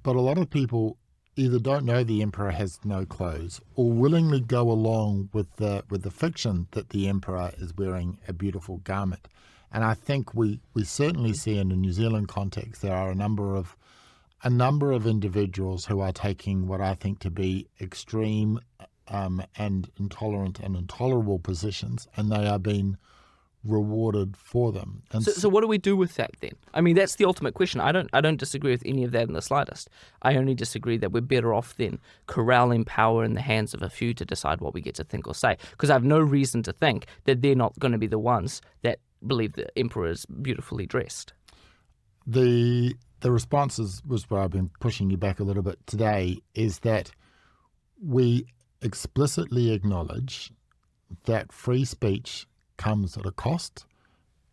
but a lot of people either don't know the emperor has no clothes, or willingly go along with the fiction that the emperor is wearing a beautiful garment. And I think we certainly see in the New Zealand context there are a number of individuals who are taking what I think to be extreme and intolerant and intolerable positions, and they are being rewarded for them. And so what do we do with that then? I mean, that's the ultimate question. I don't disagree with any of that in the slightest. I only disagree that we're better off then corralling power in the hands of a few to decide what we get to think or say, because I have no reason to think that they're not going to be the ones that believe the emperor is beautifully dressed. The response was where I've been pushing you back a little bit today, is that we explicitly acknowledge that free speech comes at a cost,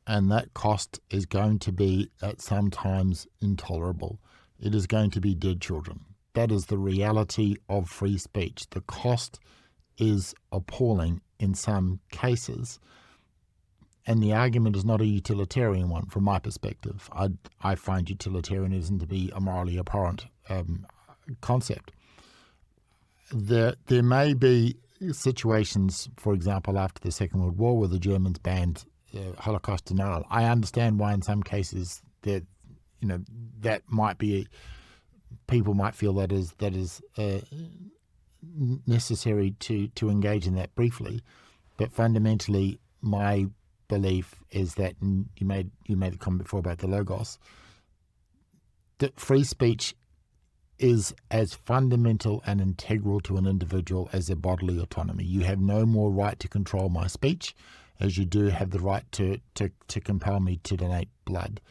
and that cost is going to be at some times intolerable. It is going to be dead children. That is the reality of free speech. The cost is appalling in some cases, and the argument is not a utilitarian one from my perspective. I find utilitarianism to be a morally abhorrent concept. There may be situations, for example, after the Second World War, where the Germans banned Holocaust denial. I understand why in some cases that might be, people might feel that is necessary to engage in that briefly, but fundamentally my belief is that, and you made a comment before about the Logos, that free speech is as fundamental and integral to an individual as their bodily autonomy. You have no more right to control my speech as you do have the right to compel me to donate blood.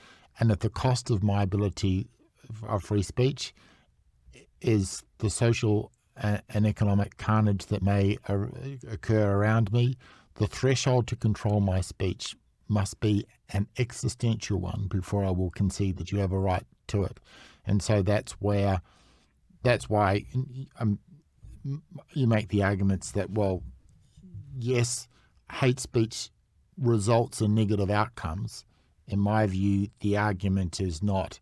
And at the cost of my ability of free speech is the social and economic carnage that may occur around me, the threshold to control my speech must be an existential one before I will concede that you have a right to it. And so that's why you make the arguments that, well, yes, hate speech results in negative outcomes. In my view, the argument is not,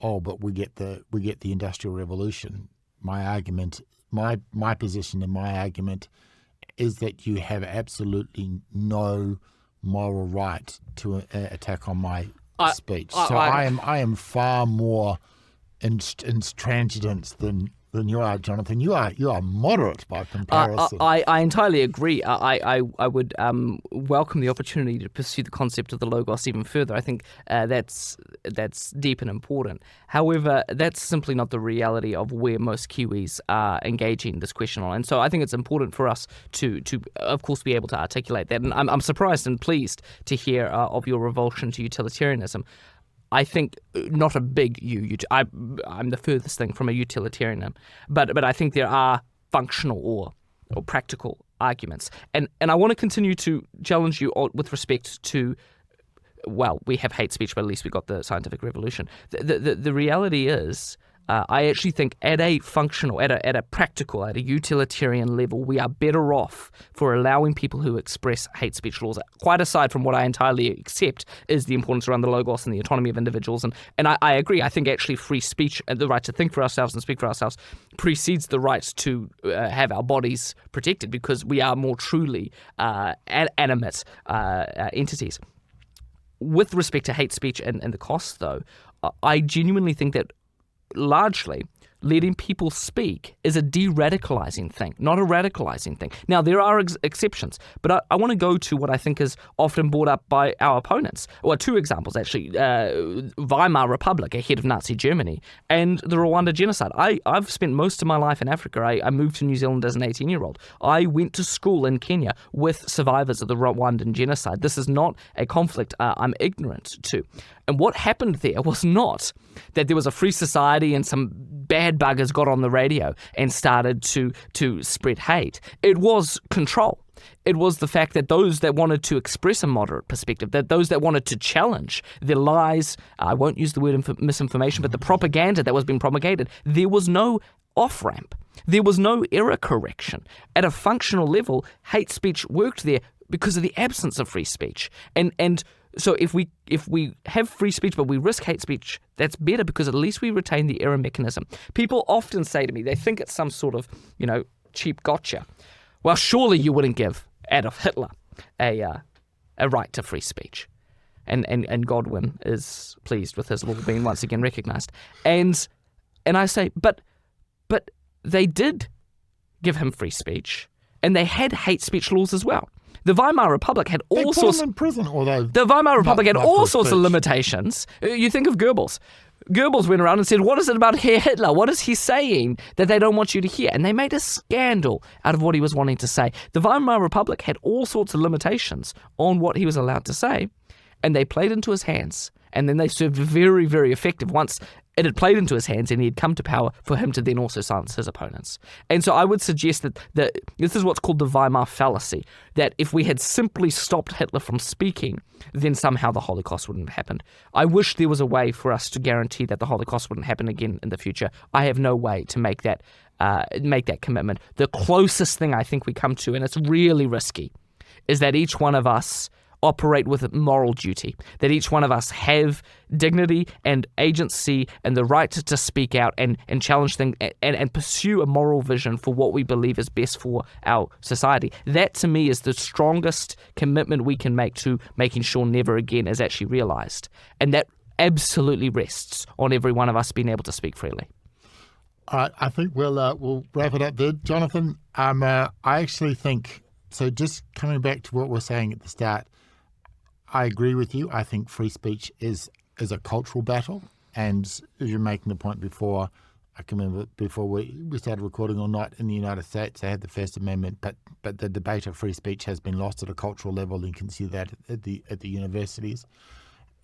oh, but we get the Industrial Revolution. My argument, my position and my argument is that you have absolutely no moral right to attack on my speech. So I am far more intransigent than you are, Jonathan. You are moderate by comparison. I entirely agree. I would welcome the opportunity to pursue the concept of the Logos even further. I think that's deep and important. However, that's simply not the reality of where most Kiwis are engaging this question on. And so I think it's important for us to of course, be able to articulate that. And I'm surprised and pleased to hear of your revulsion to utilitarianism. I think not a big I'm the furthest thing from a utilitarian, but I think there are functional or practical arguments, and I want to continue to challenge you with respect to, well, we have hate speech, but at least we got the scientific revolution. The reality is, I actually think at a functional, at a practical, at a utilitarian level, we are better off for allowing people who express hate speech laws, quite aside from what I entirely accept is the importance around the Logos and the autonomy of individuals. And I agree. I think actually free speech and the right to think for ourselves and speak for ourselves precedes the right to have our bodies protected, because we are more truly animate entities. With respect to hate speech and the costs, though, I genuinely think that largely letting people speak is a de-radicalizing thing, not a radicalizing thing. Now, there are exceptions, but I want to go to what I think is often brought up by our opponents. Well, two examples, actually. Weimar Republic, ahead of Nazi Germany, and the Rwanda genocide. I've spent most of my life in Africa. I moved to New Zealand as an 18-year-old. I went to school in Kenya with survivors of the Rwandan genocide. This is not a conflict I'm ignorant to. And what happened there was not that there was a free society and some bad buggers got on the radio and started to spread hate. It was control. It was the fact that those that wanted to express a moderate perspective, that those that wanted to challenge the lies, I won't use the word misinformation, but the propaganda that was being propagated, there was no off-ramp. There was no error correction. At a functional level, hate speech worked there because of the absence of free speech. And so if we have free speech but we risk hate speech, that's better because at least we retain the error mechanism. People often say to me, they think it's some sort of, cheap gotcha. Well, surely you wouldn't give Adolf Hitler a right to free speech. And Godwin is pleased with his law being once again recognized. And I say, but they did give him free speech, and they had hate speech laws as well. The Weimar Republic had all sorts. They put him in prison, although the Weimar Republic had all sorts of speech. Limitations. You think of Goebbels. Goebbels went around and said, "What is it about Hitler? What is he saying that they don't want you to hear?" And they made a scandal out of what he was wanting to say. The Weimar Republic had all sorts of limitations on what he was allowed to say, and they played into his hands. And then they served very, very effective once it had played into his hands and he had come to power for him to then also silence his opponents. And so I would suggest that this is what's called the Weimar fallacy, that if we had simply stopped Hitler from speaking, then somehow the Holocaust wouldn't have happened. I wish there was a way for us to guarantee that the Holocaust wouldn't happen again in the future. I have no way to make that commitment. The closest thing I think we come to, and it's really risky, is that each one of us operate with moral duty, that each one of us have dignity and agency and the right to speak out and challenge things and pursue a moral vision for what we believe is best for our society. That, to me, is the strongest commitment we can make to making sure never again is actually realized. And that absolutely rests on every one of us being able to speak freely. All right, I think we'll wrap it up there. Jonathan, I actually think, so just coming back to what we're saying at the start, I agree with you. I think free speech is a cultural battle. And as you're making the point before, I can remember before we started recording or not, in the United States, they had the First Amendment, but the debate of free speech has been lost at a cultural level, and you can see that at the universities.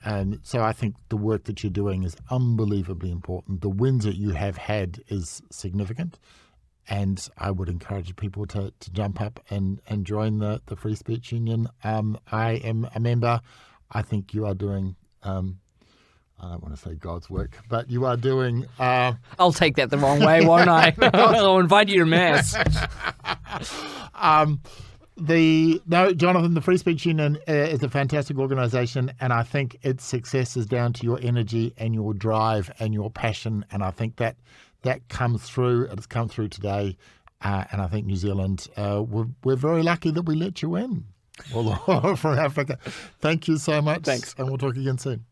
And so I think the work that you're doing is unbelievably important. The wins that you have had is significant. And I would encourage people to jump up and join the Free Speech Union. I am a member. I think you are doing, I don't want to say God's work, but you are doing... I'll take that the wrong way, won't I? I'll invite you to Mass. Jonathan, the Free Speech Union is a fantastic organisation, and I think its success is down to your energy and your drive and your passion, and I think that comes through. It has come through today, and I think New Zealand, we're very lucky that we let you in. From Africa. Thank you so much. Thanks. And we'll talk again soon.